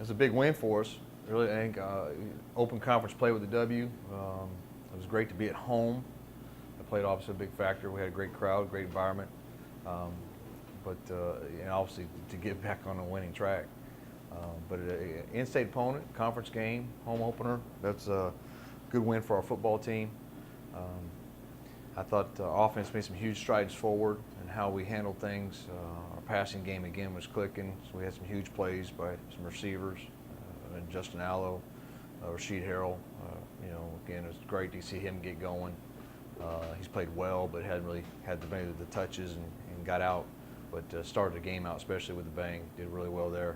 was a big win for us. Really, I think open conference play with the W. It was great to be at home. The played obviously a big factor. We had a great crowd, great environment, but and obviously to get back on the winning track. But an in-state opponent, conference game, home opener. That's a good win for our football team. I thought offense made some huge strides forward in how we handled things. Our passing game again was clicking, so we had some huge plays by some receivers, and Justin Allo, Rasheed Harrell. Again, it was great to see him get going. He's played well, but hadn't really had the touches and got out. But started the game out, especially with the bang. Did really well there.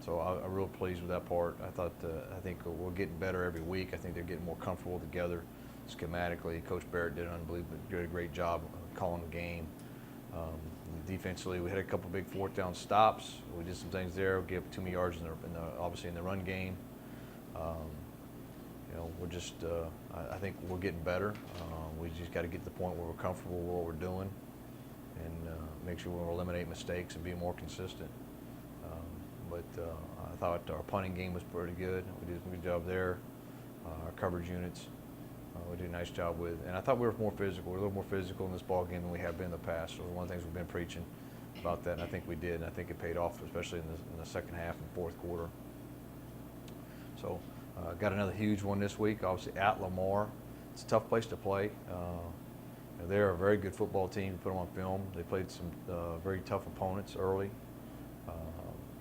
So I'm real pleased with that part. I think we're getting better every week. I think they're getting more comfortable together schematically. Coach Barrett did a great job calling the game. Defensively, we had a couple big fourth down stops. We did some things there. We gave up too many yards obviously in the run game. We're just I think we're getting better. We just got to get to the point where we're comfortable with what we're doing and make sure we'll eliminate mistakes and be more consistent. But I thought our punting game was pretty good. We did a good job there. Our coverage units, we did a nice job with. And I thought we were more physical. We're a little more physical in this ball game than we have been in the past. So one of the things we've been preaching about that, and I think we did. And I think it paid off, especially in the second half and fourth quarter. So got another huge one this week, obviously at Lamar. It's a tough place to play. They're a very good football team. You put them on film. They played some very tough opponents early.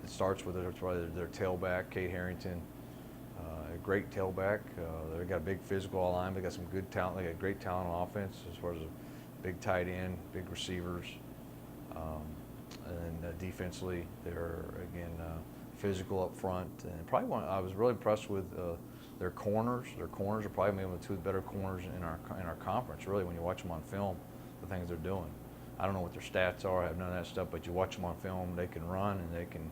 It starts with their tailback, Kate Harrington, a great tailback. They've got a big physical line. They got some good talent. They got great talent on offense as far as a big tight end, big receivers. And defensively, they're again physical up front. And probably I was really impressed with their corners. Their corners are probably maybe two of the better corners in our conference. Really, when you watch them on film, the things they're doing. I don't know what their stats are. I have none of that stuff. But you watch them on film, they can run and they can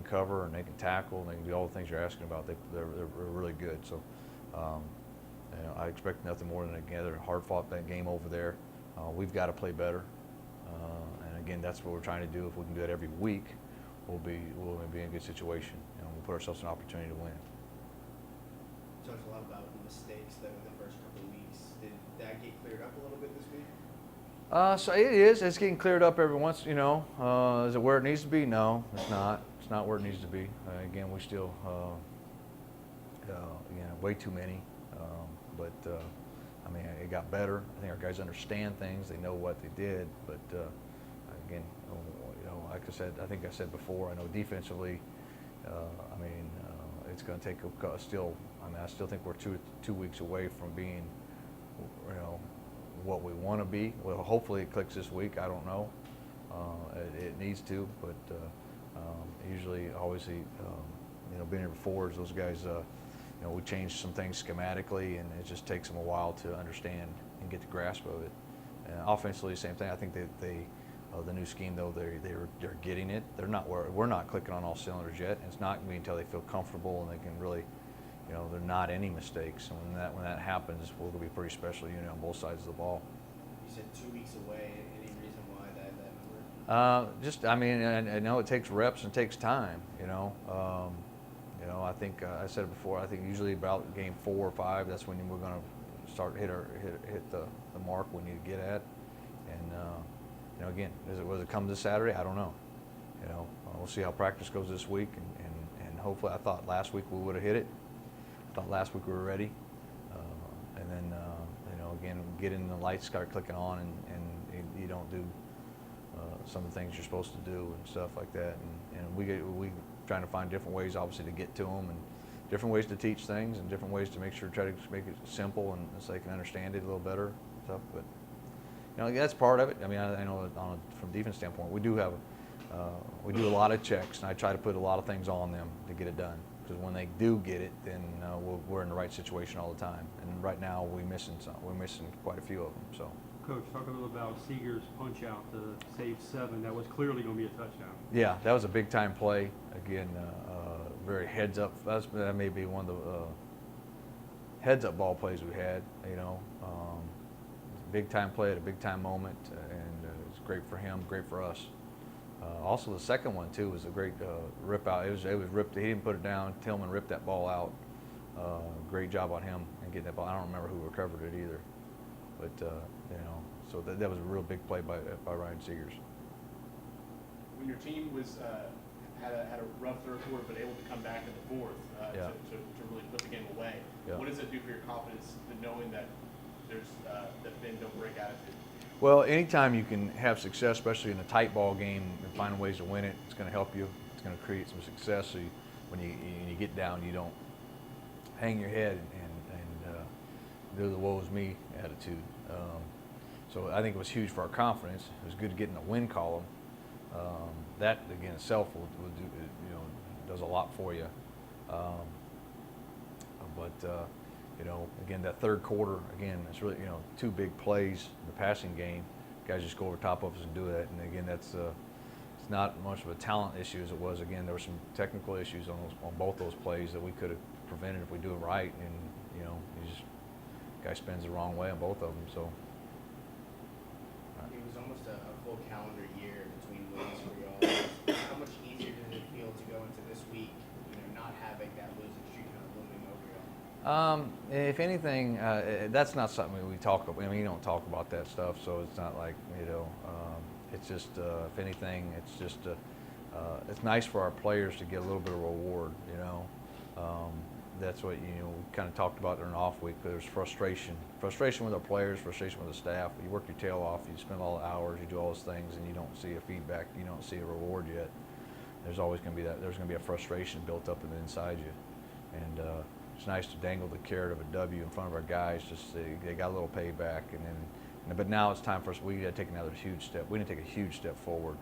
cover and they can tackle and they can do all the things you're asking about. They're really good. So I expect nothing more than a hard-fought game over there. We've got to play better, and again, that's what we're trying to do. If we can do that every week, we'll be in a good situation, and we'll put ourselves in an opportunity to win. You talked a lot about mistakes that in the first couple of weeks. Did that get cleared up a little bit this week? So it is. It's getting cleared up every once. Is it where it needs to be? No, it's not. It's not where it needs to be. Again, we still, way too many. But it got better. I think our guys understand things. They know what they did. But again, like I said, I think I said before. I know defensively. It's going to take still. I still think we're two weeks away from being, what we want to be. Well, hopefully it clicks this week. I don't know. It needs to, but usually, obviously, being here before, those guys, we changed some things schematically, and it just takes them a while to understand and get the grasp of it. And offensively, same thing. I think the new scheme, though, they're getting it. We're not clicking on all cylinders yet. It's not going to be until they feel comfortable and they can really. There are not any mistakes, and when that happens, we'll be a pretty special unit on both sides of the ball. You said 2 weeks away. Any reason why that number? I know it takes reps and takes time. I think I said it before. I think usually about game 4 or 5, that's when we're going to start hit the mark we need to get at. And again, will it come this Saturday? I don't know. We'll see how practice goes this week, and hopefully, I thought last week we would have hit it. Thought last week we were ready, and then again, getting the lights start clicking on, and you don't do some of the things you're supposed to do and stuff like that, and we trying to find different ways, obviously, to get to them, and different ways to teach things, and different ways to try to make it simple and so they can understand it a little better and stuff. But that's part of it. I know from a defense standpoint, we do a lot of checks, and I try to put a lot of things on them to get it done. Because when they do get it, then we're in the right situation all the time. And right now, we're missing quite a few of them. So, Coach, talk a little about Seeger's punch out to save 7. That was clearly going to be a touchdown. Yeah, that was a big time play. Again, very heads up. That may be one of the heads up ball plays we had. Big time play at a big time moment, and it's great for him, great for us. Also, the second one too was a great rip out. It was ripped. He didn't put it down. Tillman ripped that ball out. Great job on him and getting that ball. I don't remember who recovered it either, but so that was a real big play by Ryan Seegers. When your team was had a rough third quarter, but able to come back in the fourth Yeah. to really put the game away, Yeah. what does it do for your confidence in knowing that there's that bend don't break attitude? Well, anytime you can have success, especially in a tight ball game, and finding ways to win it, it's going to help you. It's going to create some success. So when you get down, you don't hang your head and do the woe is me attitude. So I think it was huge for our confidence. It was good to get in the win column. That again itself will do, does a lot for you. Again, that third quarter, again, it's really, two big plays in the passing game. Guys just go over top of us and do that. And again, it's not much of a talent issue as it was. Again, there were some technical issues on both those plays that we could have prevented if we do it right. And, guy spins the wrong way on both of them. So. It was almost a full calendar year between wins for y'all. How much easier did it feel to go into this week, not having that losing streak kind of looming over y'all? If anything, that's not something we talk about. I mean, you don't talk about that stuff, so it's not like, it's just, if anything, it's just, it's nice for our players to get a little bit of reward, That's what, we kind of talked about during off week. There's frustration with our players, frustration with the staff. You work your tail off, you spend all the hours, you do all those things, and you don't see a feedback, you don't see a reward yet. There's always going to be that. There's going to be a frustration built up inside you, and it's nice to dangle the carrot of a W in front of our guys. Just they got a little payback, but now it's time for us. We got to take another huge step. We need to take a huge step forward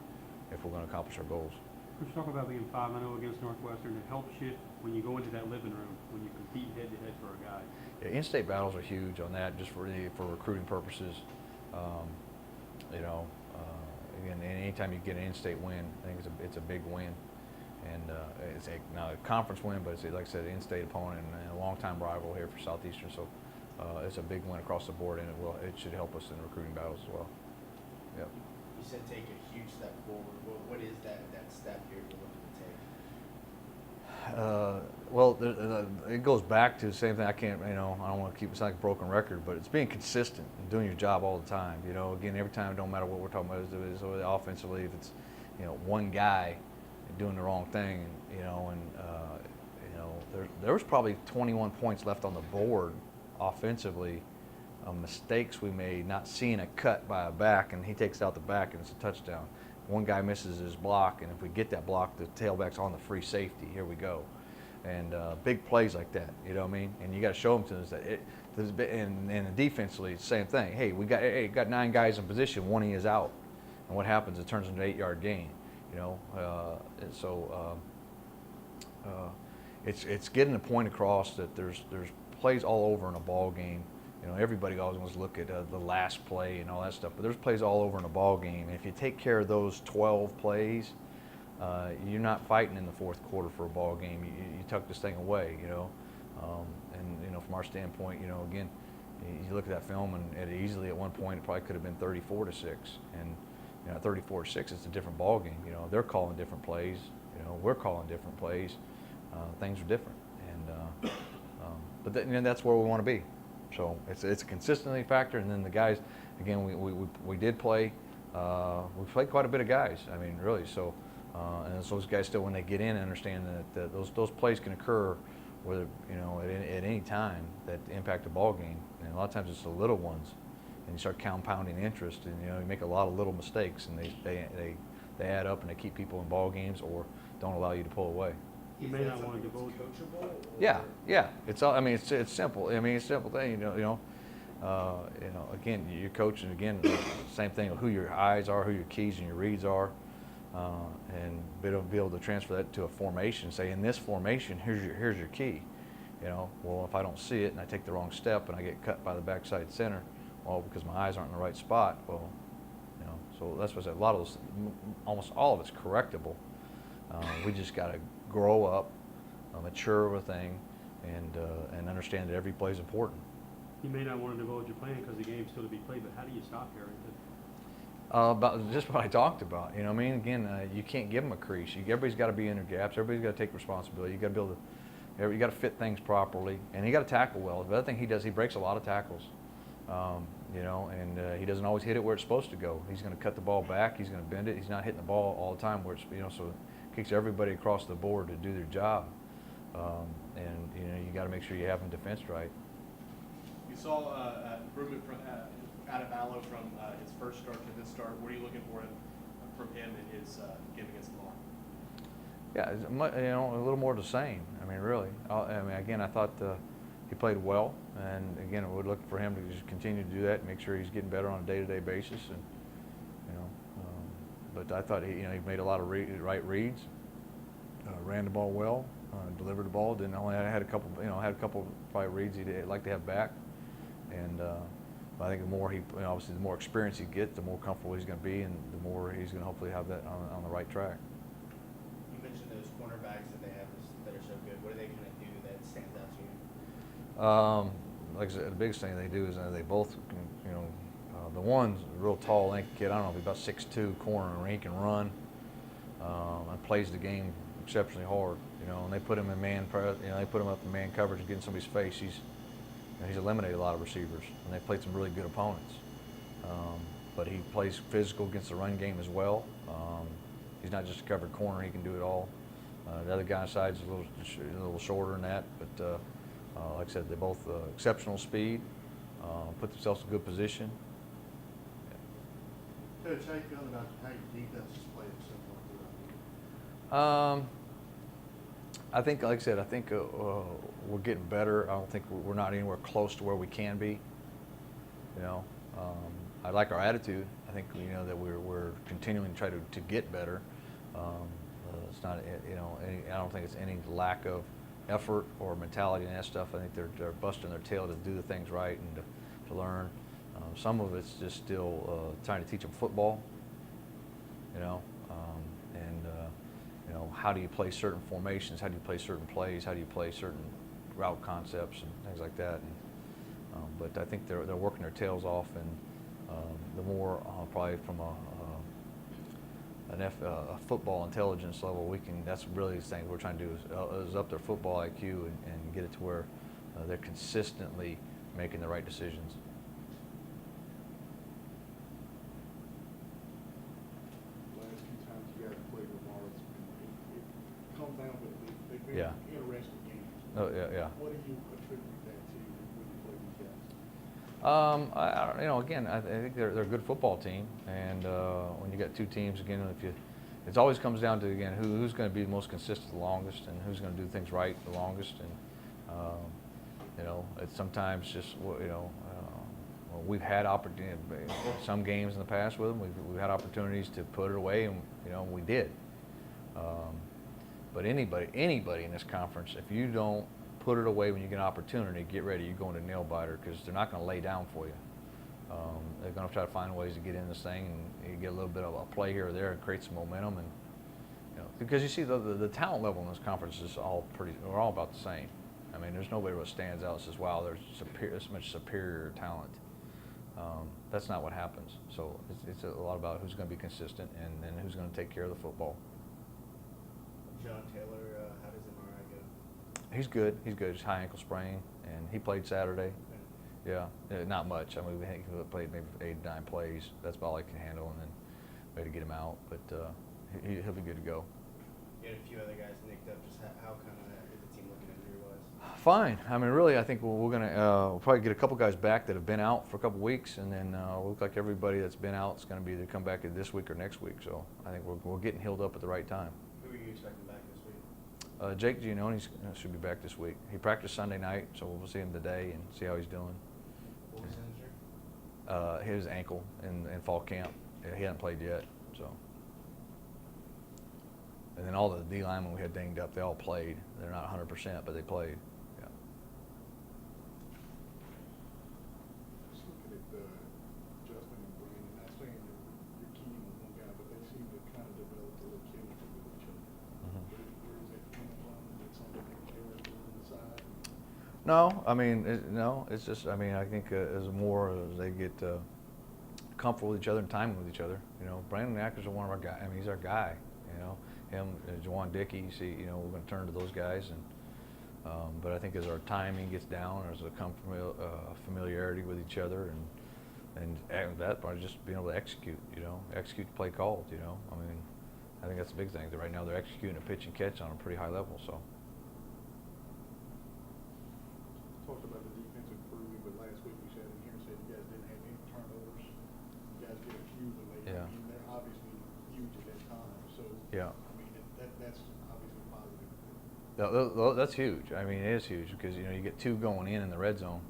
if we're going to accomplish our goals. Let's talk about being 5-0 against Northwestern. It helps you when you go into that living room, when you compete head-to-head for a guy. Yeah, in-state battles are huge on that, just for recruiting purposes. Again, anytime you get an in-state win, I think it's a big win, and it's not a conference win, but it's, like I said, an in-state opponent and a long-time rival here for Southeastern. So it's a big win across the board, and it should help us in recruiting battles as well. Yep. You said take a huge step forward. What is that step you're looking to take? It goes back to the same thing. I don't want to keep it like a broken record, but it's being consistent and doing your job all the time. Again, every time, it don't matter what we're talking about, is offensively, if it's, one guy doing the wrong thing, there was probably 21 points left on the board offensively. Mistakes we made, not seeing a cut by a back, and he takes out the back, and it's a touchdown. One guy misses his block, and if we get that block, the tailback's on the free safety. Here we go. And big plays like that, you know what I mean? And you got to show them to us that and defensively, it's the same thing. Hey, we got 9 guys in position, one of you is out. And what happens? It turns into an 8-yard gain, it's getting the point across that there's plays all over in a ball game. Everybody always wants to look at the last play and all that stuff, but there's plays all over in a ball game. And if you take care of those 12 plays, you're not fighting in the fourth quarter for a ball game. You tuck this thing away, from our standpoint, again, you look at that film, and it easily at one point it probably could have been 34-6, and 34-6, it's a different ball game. They're calling different plays. We're calling different plays. Things are different, but that's where we want to be. So it's a consistency factor, and then the guys, again, we did play. We played quite a bit of guys. I mean, really. So, and those guys still, when they get in, understand that those plays can occur, whether at any time that impact a ball game. And a lot of times it's the little ones, and you start compounding interest, and you make a lot of little mistakes, and they add up, and they keep people in ball games or don't allow you to pull away. You may not want to divulge. Coachable? Yeah. It's all. I mean, it's simple. I mean, it's a simple thing. Again, you're coaching. Again, same thing. Who your eyes are, who your keys and your reads are, and be able to transfer that to a formation. Say, in this formation, here's your key. Well, if I don't see it and I take the wrong step and I get cut by the backside center, well, because my eyes aren't in the right spot. Well, so that's what I said. A lot of those, almost all of it's correctable. We just got to grow up, mature with a thing, and understand that every play is important. You may not want to divulge your plan because the game's still to be played, but how do you stop Harrington? About just what I talked about. You know what I mean? Again, you can't give them a crease. Everybody's got to be in their gaps. Everybody's got to take responsibility. You got to be able to, you got to fit things properly, and you got to tackle well. The other thing he does, he breaks a lot of tackles. You know, and he doesn't always hit it where it's supposed to go. He's going to cut the ball back. He's going to bend it. He's not hitting the ball all the time where it's, you know, so it kicks everybody across the board to do their job. And you know, you got to make sure you have them defensed right. You saw improvement out of Allo from his first start to this start. What are you looking for from him in his game against Lamar? Yeah, you know, a little more the same. I mean, really. I mean, again, I thought he played well, and again, we're looking for him to just continue to do that, and make sure he's getting better on a day-to-day basis. And you know, but I thought he made a lot of right reads, ran the ball well, delivered the ball. Didn't only had a couple, probably reads he'd like to have back, and. I think the more obviously the more experience he gets, the more comfortable he's going to be, and the more he's going to hopefully have that on the right track. You mentioned those cornerbacks that they have that are so good. What do they kind of do that stands out to you? Like I said, the biggest thing they do is they both can, the one's a real tall, lanky kid. I don't know, he's about 6'2", corner, and he can run and plays the game exceptionally hard. You know, and they put him in they put him up in man coverage and get in somebody's face. He's eliminated a lot of receivers, and they played some really good opponents. But he plays physical against the run game as well. He's not just a covered corner; he can do it all. The other guy on the side is a little shorter than that, but like I said, they're both exceptional speed. Put themselves in good position. Coach, how you feeling about how your defense has played so far? I think, like I said, we're getting better. I don't think we're not anywhere close to where we can be. You know, I like our attitude. I think that we're continuing to try to get better. It's not I don't think it's any lack of effort or mentality and that stuff. I think they're busting their tail to do the things right and to learn. Some of it's just still trying to teach them football. How do you play certain formations? How do you play certain plays? How do you play certain route concepts and things like that? But I think they're working their tails off, and the more probably from a football intelligence level, that's really the thing we're trying to do is up their football IQ and get it to where they're consistently making the right decisions. Last few times you guys played Lamar, it comes down, but they've been Yeah. interesting games. Oh yeah. What do you attribute that to when you play these guys? Again, I think they're a good football team, and when you got two teams, again, it always comes down to again who's going to be the most consistent the longest, and who's going to do things right the longest, and it's sometimes just we've had opportunity some games in the past with them. We've had opportunities to put it away, and we did. But anybody in this conference, if you don't put it away when you get an opportunity, get ready. You're going to nail biter because they're not going to lay down for you. They're going to try to find ways to get in this thing, and you get a little bit of a play here or there and create some momentum. And because you see the talent level in this conference is we're all about the same. I mean, there's nobody that stands out and says, "Wow, there's much superior talent." That's not what happens. So it's a lot about who's going to be consistent and who's going to take care of the football. John Taylor, how does MRI go? He's good. He's high ankle sprain, and he played Saturday. Yeah, not much. I mean, we played maybe 8 or 9 plays. That's about all I can handle, and then we had to get him out. But he'll be good to go. You had a few other guys nicked up. Just how kind of is the team looking injury-wise? Fine. I mean, really, I think we're gonna we'll probably get a couple guys back that have been out for a couple weeks, and then look like everybody that's been out is going to be either come back this week or next week. So I think we're getting healed up at the right time. Who are you expecting back this week? Jake Giannone should be back this week. He practiced Sunday night, so we'll see him today and see how he's doing. What was his injury? His ankle in fall camp. He hasn't played yet, so. And then all the D linemen we had dinged up, they all played. They're not 100%, but they played. Yeah. Just looking at Justin and Brandon, not saying you're keen on one guy, but they seem to kind of develop a little chemistry with each other. Where is that coming from? Is it something they're on the side? No, I mean, no. It's just, I mean, I think as more as they get comfortable with each other and timing with each other. You know, Brandon Ackers is one of our guys. I mean, he's our guy. You know, him, Juwan Dickey. You see, you know, we're going to turn to those guys. And but I think as our timing gets down, there's a familiarity with each other, and that part, just being able to execute. You know, execute the play called. You know, I mean, I think that's the big thing. That right now they're executing a pitch and catch on a pretty high level. So. Talked about the defense improving, but last week we said in here, said you guys didn't have any turnovers. You guys get a few, but they, Yeah. I mean, they're obviously huge at that time. So, Yeah. I mean, that's obviously positive. That's huge. I mean, it is huge because you know you get two going in the red zone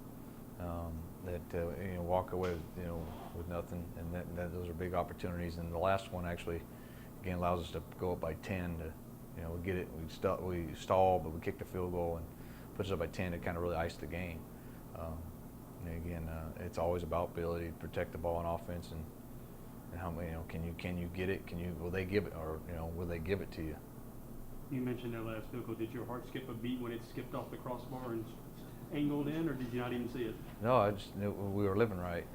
that you know walk away with, you know, with nothing, and that those are big opportunities. And the last one actually again allows us to go up by 10 to, you know, we get it, we stall, but we kick the field goal and puts us up by 10 to kind of really ice the game. And again, it's always about ability to protect the ball on offense and how, you know, can you get it? Will they give it, or you know, will they give it to you? You mentioned that last field goal. Did your heart skip a beat when it skipped off the crossbar and angled in, or did you not even see it? No, I just knew we were living right.